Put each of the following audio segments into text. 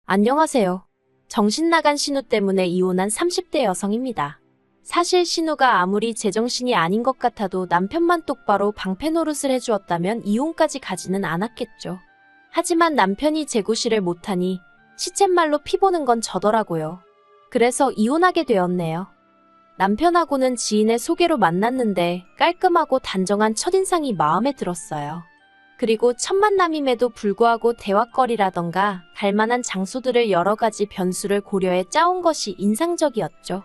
안녕하세요. 정신나간 신우 때문에 이혼한 30대 여성입니다. 사실 신우가 아무리 제정신이 아닌 것 같아도 남편만 똑바로 방패 노릇을 해주었다면 이혼까지 가지는 않았겠죠. 하지만 남편이 재구실을 못하니 시쳇말로 피보는 건 저더라고요. 그래서 이혼하게 되었네요. 남편하고는 지인의 소개로 만났는데 깔끔하고 단정한 첫인상이 마음에 들었어요. 그리고 첫 만남임에도 불구하고 대화거리라던가 갈만한 장소들을 여러 가지 변수를 고려해 짜온 것이 인상적이었죠.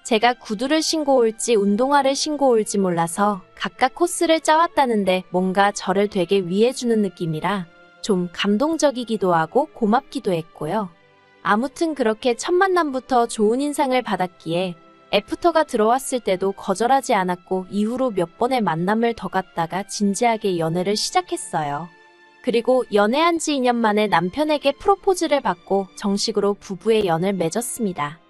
제가 구두를 신고 올지 운동화를 신고 올지 몰라서 각각 코스를 짜왔다는데 뭔가 저를 되게 위해주는 느낌이라 좀 감동적이기도 하고 고맙기도 했고요. 아무튼 그렇게 첫 만남부터 좋은 인상을 받았기에 애프터가 들어왔을 때도 거절하지 않았고 이후로 몇 번의 만남을 더 갖다가 진지하게 연애를 시작했어요. 그리고 연애한 지 2년 만에 남편에게 프로포즈를 받고 정식으로 부부의 연을 맺었습니다.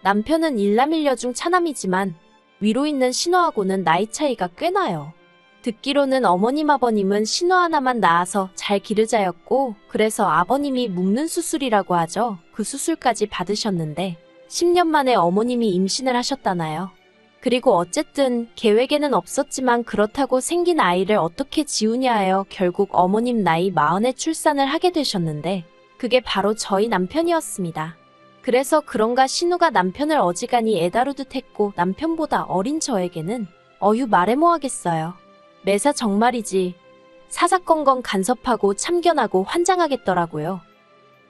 남편은 일남일녀 중 차남이지만 위로 있는 신우하고는 나이 차이가 꽤 나요. 듣기로는 어머님 아버님은 신우 하나만 낳아서 잘 기르자였고 그래서 아버님이 묶는 수술이라고 하죠. 그 수술까지 받으셨는데 10년 만에 어머님이 임신을 하셨다나요. 그리고 어쨌든 계획에는 없었지만 그렇다고 생긴 아이를 어떻게 지우냐 하여 결국 어머님 나이 40에 출산을 하게 되셨는데 그게 바로 저희 남편이었습니다. 그래서 그런가 신우가 남편을 어지간히 애다루듯 했고 남편보다 어린 저에게는 어휴 말해 뭐하겠어요. 매사 정말이지 사사건건 간섭하고 참견하고 환장하겠더라고요.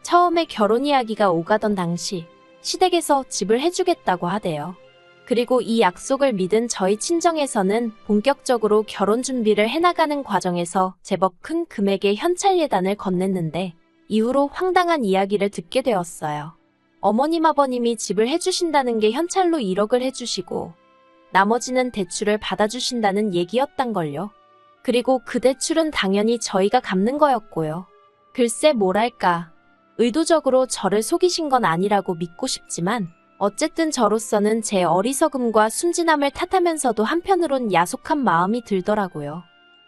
처음에 결혼 이야기가 오가던 당시 시댁에서 집을 해주겠다고 하대요. 그리고 이 약속을 믿은 저희 친정에서는 본격적으로 결혼 준비를 해나가는 과정에서 제법 큰 금액의 현찰 예단을 건넸는데 이후로 황당한 이야기를 듣게 되었어요. 어머님 아버님이 집을 해주신다는 게 현찰로 1억을 해주시고 나머지는 대출을 받아주신다는 얘기였단걸요. 그리고 그 대출은 당연히 저희가 갚는 거였고요. 글쎄 뭐랄까. 의도적으로 저를 속이신 건 아니라고 믿고 싶지만 어쨌든 저로서는 제 어리석음과 순진함을 탓하면서도 한편으론 야속한 마음이 들더라고요.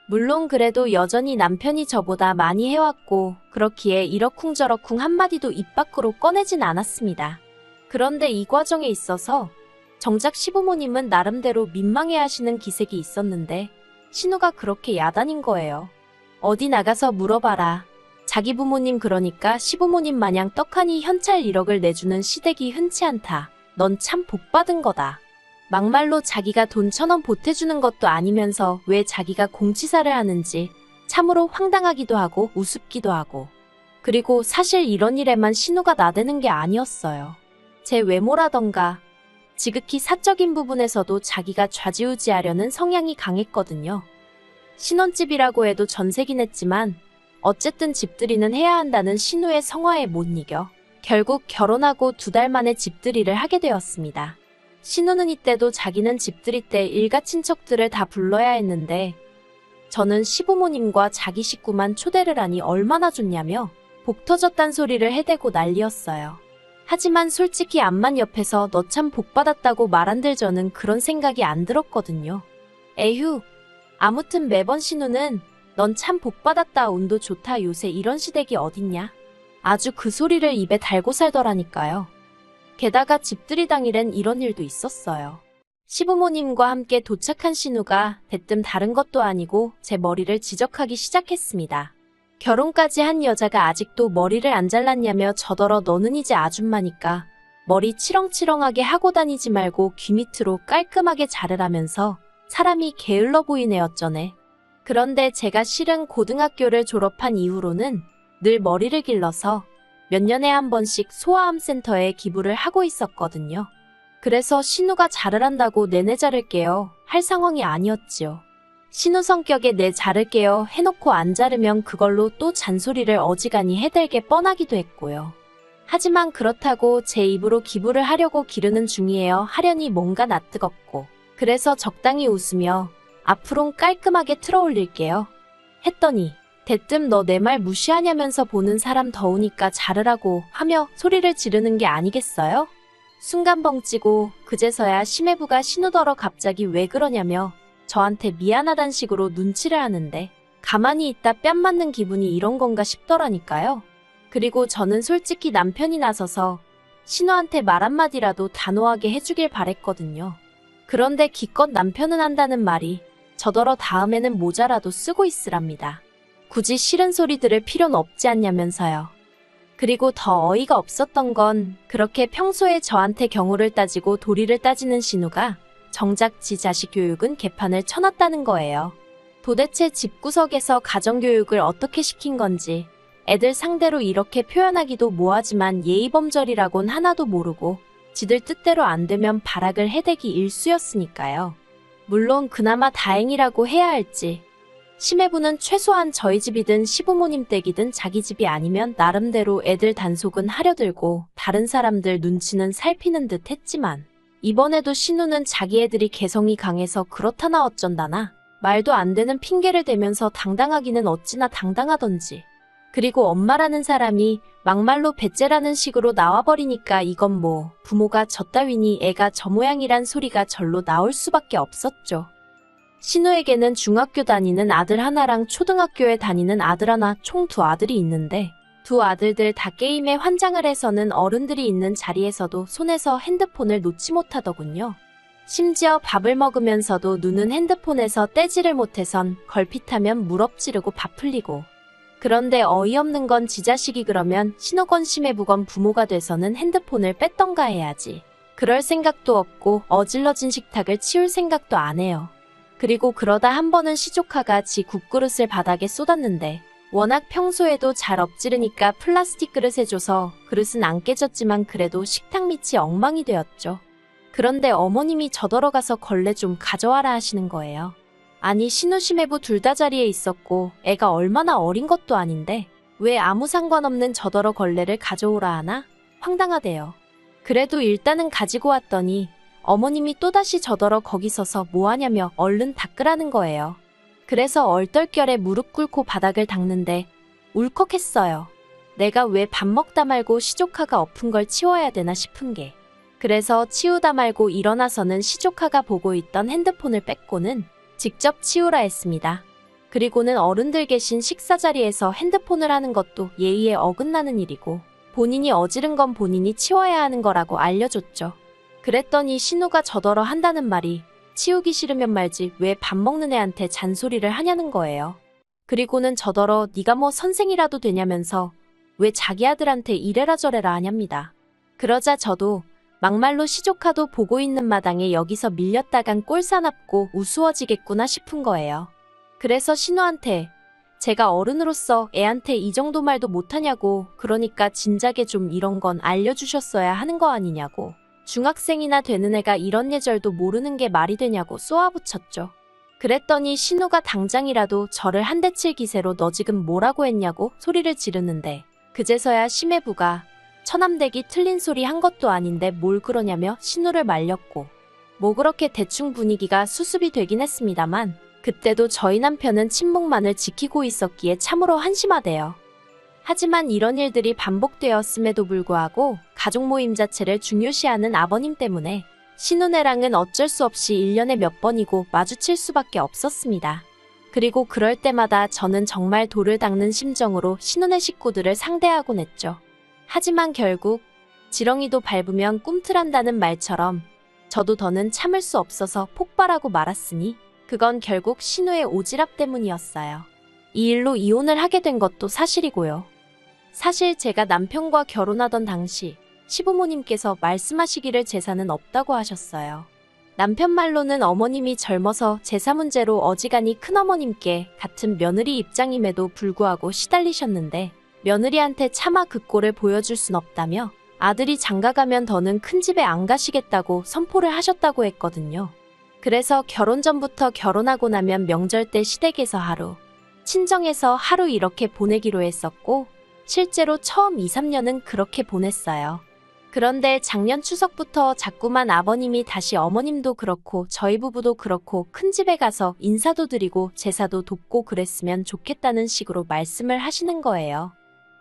물론 그래도 여전히 남편이 저보다 많이 해왔고 그렇기에 이러쿵저러쿵 한마디도 입 밖으로 꺼내진 않았습니다. 그런데 이 과정에 있어서 정작 시부모님은 나름대로 민망해하시는 기색이 있었는데 신우가 그렇게 야단인 거예요. 어디 나가서 물어봐라. 자기 부모님 그러니까 시부모님 마냥 떡하니 현찰 1억을 내주는 시댁이 흔치 않다. 넌 참 복받은 거다. 막말로 자기가 돈 1,000원 보태주는 것도 아니면서 왜 자기가 공치사를 하는지 참으로 황당하기도 하고 우습기도 하고. 그리고 사실 이런 일에만 신우가 나대는 게 아니었어요. 제 외모라던가 지극히 사적인 부분에서도 자기가 좌지우지하려는 성향이 강했거든요. 신혼집이라고 해도 전세긴 했지만 어쨌든 집들이는 해야 한다는 신우의 성화에 못 이겨 결국 결혼하고 2달 만에 집들이를 하게 되었습니다. 신우는 이때도 자기는 집들이 때 일가 친척들을 다 불러야 했는데 저는 시부모님과 자기 식구만 초대를 하니 얼마나 좋냐며 복 터졌단 소리를 해대고 난리였어요. 하지만 솔직히 암만 옆에서 너 참 복받았다고 말한들 저는 그런 생각이 안 들었거든요. 에휴, 아무튼 매번 신우는 넌 참 복받았다 운도 좋다 요새 이런 시댁이 어딨냐? 아주 그 소리를 입에 달고 살더라니까요. 게다가 집들이 당일엔 이런 일도 있었어요. 시부모님과 함께 도착한 신우가 대뜸 다른 것도 아니고 제 머리를 지적하기 시작했습니다. 결혼까지 한 여자가 아직도 머리를 안 잘랐냐며 저더러 너는 이제 아줌마니까 머리 치렁치렁하게 하고 다니지 말고 귀 밑으로 깔끔하게 자르라면서 사람이 게을러 보이네 어쩌네. 그런데 제가 실은 고등학교를 졸업한 이후로는 늘 머리를 길러서 몇 년에 한 번씩 소아암 센터에 기부를 하고 있었거든요. 그래서 신우가 자르란다고 내내 자를게요 할 상황이 아니었지요. 신우 성격에 내 자를게요 해놓고 안 자르면 그걸로 또 잔소리를 어지간히 해댈 게 뻔하기도 했고요. 하지만 그렇다고 제 입으로 기부를 하려고 기르는 중이에요 하려니 뭔가 낯뜨겁고 그래서 적당히 웃으며 앞으론 깔끔하게 틀어올릴게요 했더니 대뜸 너 내 말 무시하냐면서 보는 사람 더우니까 자르라고 하며 소리를 지르는 게 아니겠어요? 순간 벙찌고 그제서야 심해부가 신우더러 갑자기 왜 그러냐며 저한테 미안하단 식으로 눈치를 하는데 가만히 있다 뺨 맞는 기분이 이런 건가 싶더라니까요. 그리고 저는 솔직히 남편이 나서서 신우한테 말 한마디라도 단호하게 해주길 바랬거든요. 그런데 기껏 남편은 한다는 말이 저더러 다음에는 모자라도 쓰고 있으랍니다. 굳이 싫은 소리 들을 필요는 없지 않냐면서요. 그리고 더 어이가 없었던 건 그렇게 평소에 저한테 경우를 따지고 도리를 따지는 신우가 정작 지 자식 교육은 개판을 쳐놨다는 거예요. 도대체 집구석에서 가정교육을 어떻게 시킨 건지 애들 상대로 이렇게 표현하기도 뭐하지만 예의범절이라곤 하나도 모르고 지들 뜻대로 안 되면 발악을 해대기 일쑤였으니까요. 물론 그나마 다행이라고 해야 할지 심해부는 최소한 저희 집이든 시부모님 댁이든 자기 집이 아니면 나름대로 애들 단속은 하려들고 다른 사람들 눈치는 살피는 듯 했지만 이번에도 신우는 자기 애들이 개성이 강해서 그렇다나 어쩐다나 말도 안 되는 핑계를 대면서 당당하기는 어찌나 당당하던지 그리고 엄마라는 사람이 막말로 배째라는 식으로 나와버리니까 이건 뭐 부모가 저 따위니 애가 저 모양이란 소리가 절로 나올 수밖에 없었죠. 신우에게는 중학교 다니는 아들 하나랑 초등학교에 다니는 아들 하나 총 두 아들이 있는데 두 아들들 다 게임에 환장을 해서는 어른들이 있는 자리에서도 손에서 핸드폰을 놓지 못하더군요. 심지어 밥을 먹으면서도 눈은 핸드폰에서 떼지를 못해선 걸핏하면 무럽지르고 밥 흘리고 그런데 어이없는 건 지 자식이 그러면 신호건 심해부건 부모가 돼서는 핸드폰을 뺐던가 해야지. 그럴 생각도 없고 어질러진 식탁을 치울 생각도 안 해요. 그리고 그러다 한 번은 시조카가 지 국그릇을 바닥에 쏟았는데 워낙 평소에도 잘 엎지르니까 플라스틱 그릇에 줘서 그릇은 안 깨졌지만 그래도 식탁 밑이 엉망이 되었죠. 그런데 어머님이 저더러 가서 걸레 좀 가져와라 하시는 거예요. 아니 신우 심해부 둘 다 자리에 있었고 애가 얼마나 어린 것도 아닌데 왜 아무 상관없는 저더러 걸레를 가져오라 하나? 황당하대요. 그래도 일단은 가지고 왔더니 어머님이 또다시 저더러 거기 서서 뭐하냐며 얼른 닦으라는 거예요. 그래서 얼떨결에 무릎 꿇고 바닥을 닦는데 울컥했어요. 내가 왜 밥 먹다 말고 시조카가 엎은 걸 치워야 되나 싶은 게. 그래서 치우다 말고 일어나서는 시조카가 보고 있던 핸드폰을 뺏고는 직접 치우라 했습니다. 그리고는 어른들 계신 식사 자리에서 핸드폰을 하는 것도 예의에 어긋나는 일이고 본인이 어지른 건 본인이 치워야 하는 거라고 알려줬죠. 그랬더니 신우가 저더러 한다는 말이 치우기 싫으면 말지 왜 밥 먹는 애한테 잔소리를 하냐는 거예요. 그리고는 저더러 네가 뭐 선생이라도 되냐면서 왜 자기 아들한테 이래라 저래라 하냐입니다. 그러자 저도 막말로 시조카도 보고 있는 마당에 여기서 밀렸다간 꼴사납고 우스워지겠구나 싶은 거예요. 그래서 신우한테 제가 어른으로서 애한테 이 정도 말도 못하냐고 그러니까 진작에 좀 이런 건 알려주셨어야 하는 거 아니냐고 중학생이나 되는 애가 이런 예절도 모르는 게 말이 되냐고 쏘아붙였죠. 그랬더니 신우가 당장이라도 저를 한 대 칠 기세로 너 지금 뭐라고 했냐고 소리를 지르는데 그제서야 심해부가 처남댁이 틀린 소리 한 것도 아닌데 뭘 그러냐며 신우를 말렸고 뭐 그렇게 대충 분위기가 수습이 되긴 했습니다만 그때도 저희 남편은 침묵만을 지키고 있었기에 참으로 한심하대요. 하지만 이런 일들이 반복되었음에도 불구하고 가족 모임 자체를 중요시하는 아버님 때문에 신우네랑은 어쩔 수 없이 1년에 몇 번이고 마주칠 수밖에 없었습니다. 그리고 그럴 때마다 저는 정말 돌을 닦는 심정으로 신우네 식구들을 상대하곤 했죠. 하지만 결국 지렁이도 밟으면 꿈틀한다는 말처럼 저도 더는 참을 수 없어서 폭발하고 말았으니 그건 결국 신우의 오지랖 때문이었어요. 이 일로 이혼을 하게 된 것도 사실이고요. 사실 제가 남편과 결혼하던 당시 시부모님께서 말씀하시기를 재산은 없다고 하셨어요. 남편 말로는 어머님이 젊어서 제사 문제로 어지간히 큰어머님께 같은 며느리 입장임에도 불구하고 시달리셨는데 며느리한테 차마 그 꼴을 보여줄 순 없다며 아들이 장가가면 더는 큰 집에 안 가시겠다고 선포를 하셨다고 했거든요. 그래서 결혼 전부터 결혼하고 나면 명절 때 시댁에서 하루, 친정에서 하루 이렇게 보내기로 했었고 실제로 처음 2, 3년은 그렇게 보냈어요. 그런데 작년 추석부터 자꾸만 아버님이 다시 어머님도 그렇고 저희 부부도 그렇고 큰 집에 가서 인사도 드리고 제사도 돕고 그랬으면 좋겠다는 식으로 말씀을 하시는 거예요.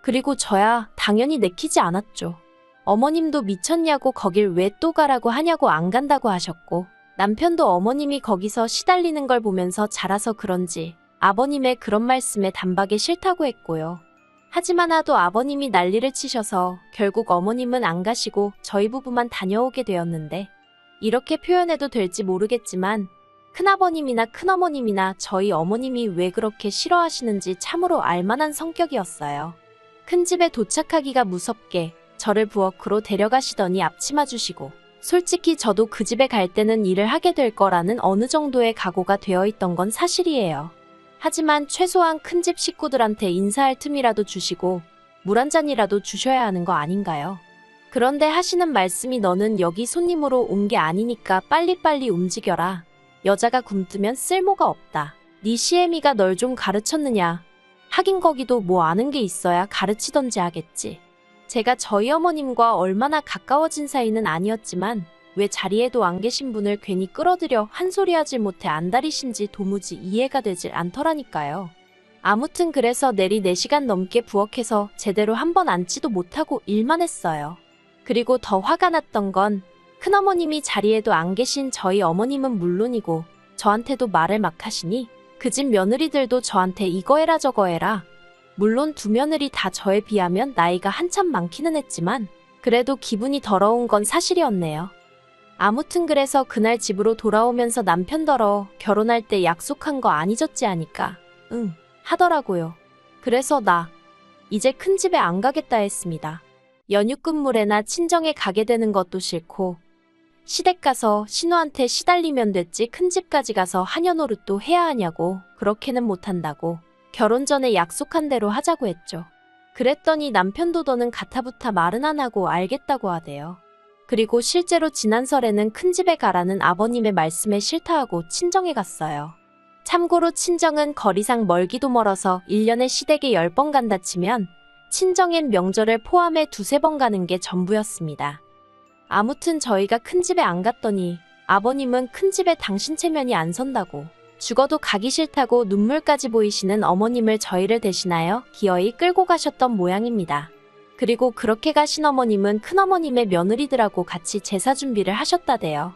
그리고 저야 당연히 내키지 않았죠. 어머님도 미쳤냐고 거길 왜 또 가라고 하냐고 안 간다고 하셨고 남편도 어머님이 거기서 시달리는 걸 보면서 자라서 그런지 아버님의 그런 말씀에 단박에 싫다고 했고요. 하지만 하도 아버님이 난리를 치셔서 결국 어머님은 안 가시고 저희 부부만 다녀오게 되었는데, 이렇게 표현해도 될지 모르겠지만 큰아버님이나 큰어머님이나 저희 어머님이 왜 그렇게 싫어하시는지 참으로 알만한 성격이었어요. 큰 집에 도착하기가 무섭게 저를 부엌으로 데려가시더니 앞치마 주시고, 솔직히 저도 그 집에 갈 때는 일을 하게 될 거라는 어느 정도의 각오가 되어 있던 건 사실이에요. 하지만 최소한 큰 집 식구들한테 인사할 틈이라도 주시고 물 한 잔이라도 주셔야 하는 거 아닌가요? 그런데 하시는 말씀이 너는 여기 손님으로 온 게 아니니까 빨리빨리 움직여라. 여자가 굼뜨면 쓸모가 없다. 네 시애미가 널 좀 가르쳤느냐. 하긴 거기도 뭐 아는 게 있어야 가르치던지 하겠지. 제가 저희 어머님과 얼마나 가까워진 사이는 아니었지만 왜 자리에도 안 계신 분을 괜히 끌어들여 한 소리 하질 못해 안달이신지 도무지 이해가 되질 않더라니까요. 아무튼 그래서 내리 4시간 넘게 부엌에서 제대로 한 번 앉지도 못하고 일만 했어요. 그리고 더 화가 났던 건 큰어머님이 자리에도 안 계신 저희 어머님은 물론이고 저한테도 말을 막 하시니 그 집 며느리들도 저한테 이거 해라 저거 해라. 물론 두 며느리 다 저에 비하면 나이가 한참 많기는 했지만 그래도 기분이 더러운 건 사실이었네요. 아무튼 그래서 그날 집으로 돌아오면서 남편더러 결혼할 때 약속한 거 안 잊었지 하니까 응 하더라고요. 그래서 나 이제 큰 집에 안 가겠다 했습니다. 연휴 끝물에나 친정에 가게 되는 것도 싫고 시댁 가서 신우한테 시달리면 됐지 큰 집까지 가서 하녀 노릇도 해야 하냐고 그렇게는 못한다고 결혼 전에 약속한 대로 하자고 했죠. 그랬더니 남편도 더는 가타부타 말은 안 하고 알겠다고 하대요. 그리고 실제로 지난 설에는 큰 집에 가라는 아버님의 말씀에 싫다하고 친정에 갔어요. 참고로 친정은 거리상 멀기도 멀어서 1년에 시댁에 10번 간다 치면 친정엔 명절을 포함해 2~3번 가는 게 전부였습니다. 아무튼 저희가 큰 집에 안 갔더니 아버님은 큰 집에 당신 체면이 안 선다고 죽어도 가기 싫다고 눈물까지 보이시는 어머님을 저희를 대신하여 기어이 끌고 가셨던 모양입니다. 그리고 그렇게 가신 어머님은 큰어머님의 며느리들하고 같이 제사 준비를 하셨다대요.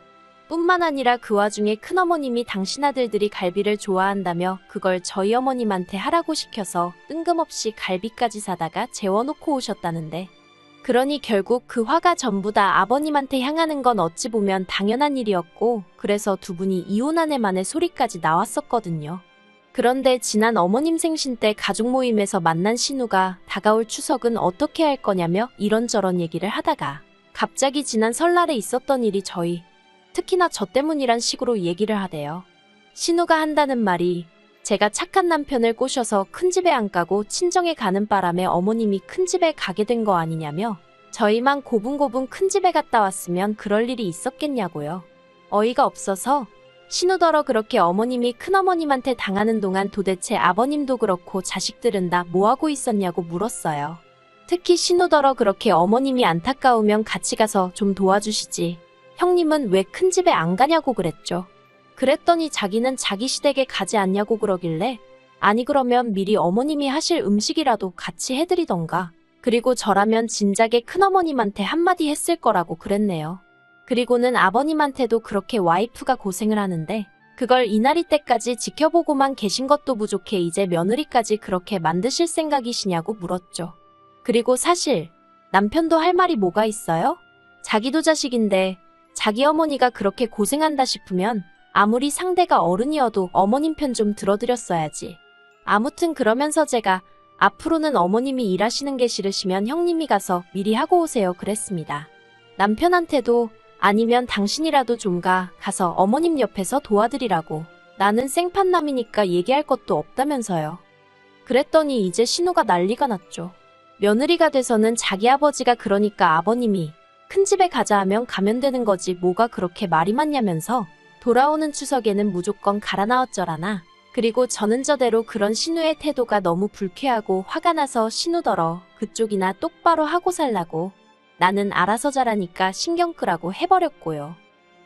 뿐만 아니라 그 와중에 큰어머님이 당신 아들들이 갈비를 좋아한다며 그걸 저희 어머님한테 하라고 시켜서 뜬금없이 갈비까지 사다가 재워놓고 오셨다는데, 그러니 결국 그 화가 전부 다 아버님한테 향하는 건 어찌 보면 당연한 일이었고 그래서 두 분이 이혼하네만의 소리까지 나왔었거든요. 그런데 지난 어머님 생신 때 가족 모임에서 만난 신우가 다가올 추석은 어떻게 할 거냐며 이런저런 얘기를 하다가 갑자기 지난 설날에 있었던 일이 특히나 저 때문이란 식으로 얘기를 하대요. 신우가 한다는 말이 제가 착한 남편을 꼬셔서 큰 집에 안 가고 친정에 가는 바람에 어머님이 큰 집에 가게 된 거 아니냐며 저희만 고분고분 큰 집에 갔다 왔으면 그럴 일이 있었겠냐고요. 어이가 없어서 신우더러 그렇게 어머님이 큰어머님한테 당하는 동안 도대체 아버님도 그렇고 자식들은 다 뭐하고 있었냐고 물었어요. 특히 신우더러 그렇게 어머님이 안타까우면 같이 가서 좀 도와주시지. 형님은 왜 큰 집에 안 가냐고 그랬죠. 그랬더니 자기는 자기 시댁에 가지 않냐고 그러길래 아니 그러면 미리 어머님이 하실 음식이라도 같이 해드리던가. 그리고 저라면 진작에 큰어머님한테 한마디 했을 거라고 그랬네요. 그리고는 아버님한테도 그렇게 와이프가 고생을 하는데 그걸 이날이 때까지 지켜보고만 계신 것도 부족해 이제 며느리까지 그렇게 만드실 생각이시냐고 물었죠. 그리고 사실 남편도 할 말이 뭐가 있어요? 자기도 자식인데 자기 어머니가 그렇게 고생한다 싶으면 아무리 상대가 어른이어도 어머님 편 좀 들어드렸어야지. 아무튼 그러면서 제가 앞으로는 어머님이 일하시는 게 싫으시면 형님이 가서 미리 하고 오세요 그랬습니다. 남편한테도 아니면 당신이라도 좀 가서 어머님 옆에서 도와드리라고. 나는 생판남이니까 얘기할 것도 없다면서요. 그랬더니 이제 신우가 난리가 났죠. 며느리가 돼서는 자기 아버지가 그러니까 아버님이 큰 집에 가자 하면 가면 되는 거지 뭐가 그렇게 말이 많냐면서 돌아오는 추석에는 무조건 가라 나왔저라나. 그리고 저는 저대로 그런 신우의 태도가 너무 불쾌하고 화가 나서 신우더러 그쪽이나 똑바로 하고 살라고 나는 알아서 잘하니까 신경 끄라고 해버렸고요.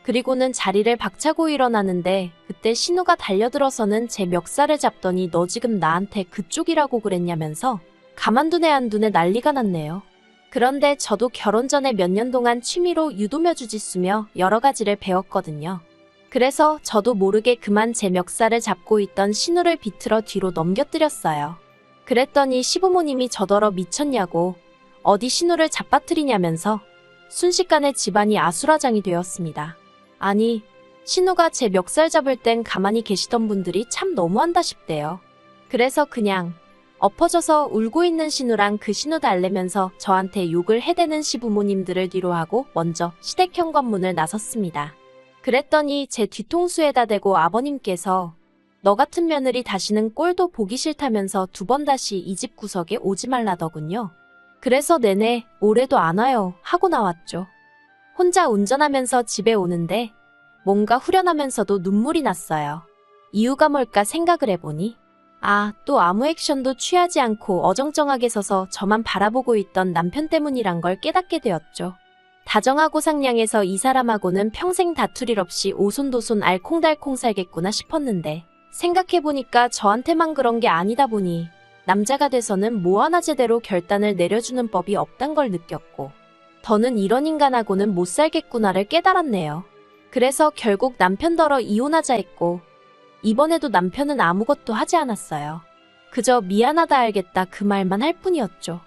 그리고는 자리를 박차고 일어나는데 그때 신우가 달려들어서는 제 멱살을 잡더니 너 지금 나한테 그쪽이라고 그랬냐면서 가만두네 안 두네 난리가 났네요. 그런데 저도 결혼 전에 몇 년 동안 취미로 유도며 주짓수며 여러 가지를 배웠거든요. 그래서 저도 모르게 그만 제 멱살을 잡고 있던 신우를 비틀어 뒤로 넘겨뜨렸어요. 그랬더니 시부모님이 저더러 미쳤냐고 어디 신우를 잡아뜨리냐면서 순식간에 집안이 아수라장이 되었습니다. 아니, 신우가 제 멱살 잡을 땐 가만히 계시던 분들이 참 너무한다 싶대요. 그래서 그냥 엎어져서 울고 있는 신우랑 그 신우 달래면서 저한테 욕을 해대는 시부모님들을 뒤로하고 먼저 시댁 현관문을 나섰습니다. 그랬더니 제 뒤통수에다 대고 아버님께서 너 같은 며느리 다시는 꼴도 보기 싫다면서 2번 다시 이 집 구석에 오지 말라더군요. 그래서 내내 올해도 안 와요 하고 나왔죠. 혼자 운전하면서 집에 오는데 뭔가 후련하면서도 눈물이 났어요. 이유가 뭘까 생각을 해보니 또 아무 액션도 취하지 않고 어정쩡하게 서서 저만 바라보고 있던 남편 때문이란 걸 깨닫게 되었죠. 다정하고 상냥해서 이 사람하고는 평생 다툴 일 없이 오손도손 알콩달콩 살겠구나 싶었는데 생각해보니까 저한테만 그런 게 아니다 보니 남자가 돼서는 뭐 하나 제대로 결단을 내려주는 법이 없단 걸 느꼈고 더는 이런 인간하고는 못 살겠구나를 깨달았네요. 그래서 결국 남편더러 이혼하자 했고 이번에도 남편은 아무것도 하지 않았어요. 그저 미안하다 알겠다 그 말만 할 뿐이었죠.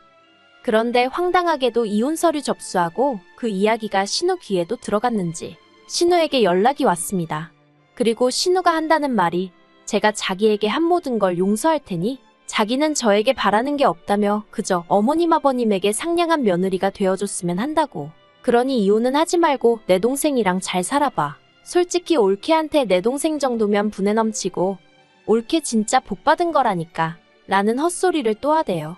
그런데 황당하게도 이혼 서류 접수하고 그 이야기가 신우 귀에도 들어갔는지 신우에게 연락이 왔습니다. 그리고 신우가 한다는 말이 제가 자기에게 한 모든 걸 용서할 테니 자기는 저에게 바라는 게 없다며 그저 어머님 아버님에게 상냥한 며느리가 되어줬으면 한다고. 그러니 이혼은 하지 말고 내 동생이랑 잘 살아봐. 솔직히 올케한테 내 동생 정도면 분에 넘치고 올케 진짜 복 받은 거라니까 라는 헛소리를 또 하대요.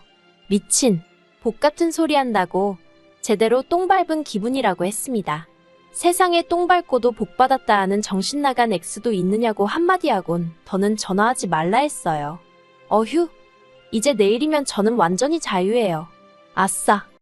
미친, 복 같은 소리 한다고 제대로 똥 밟은 기분이라고 했습니다. 세상에 똥 밟고도 복 받았다 하는 정신 나간 엑스도 있느냐고 한마디 하곤 더는 전화하지 말라 했어요. 어휴, 이제 내일이면 저는 완전히 자유예요. 아싸.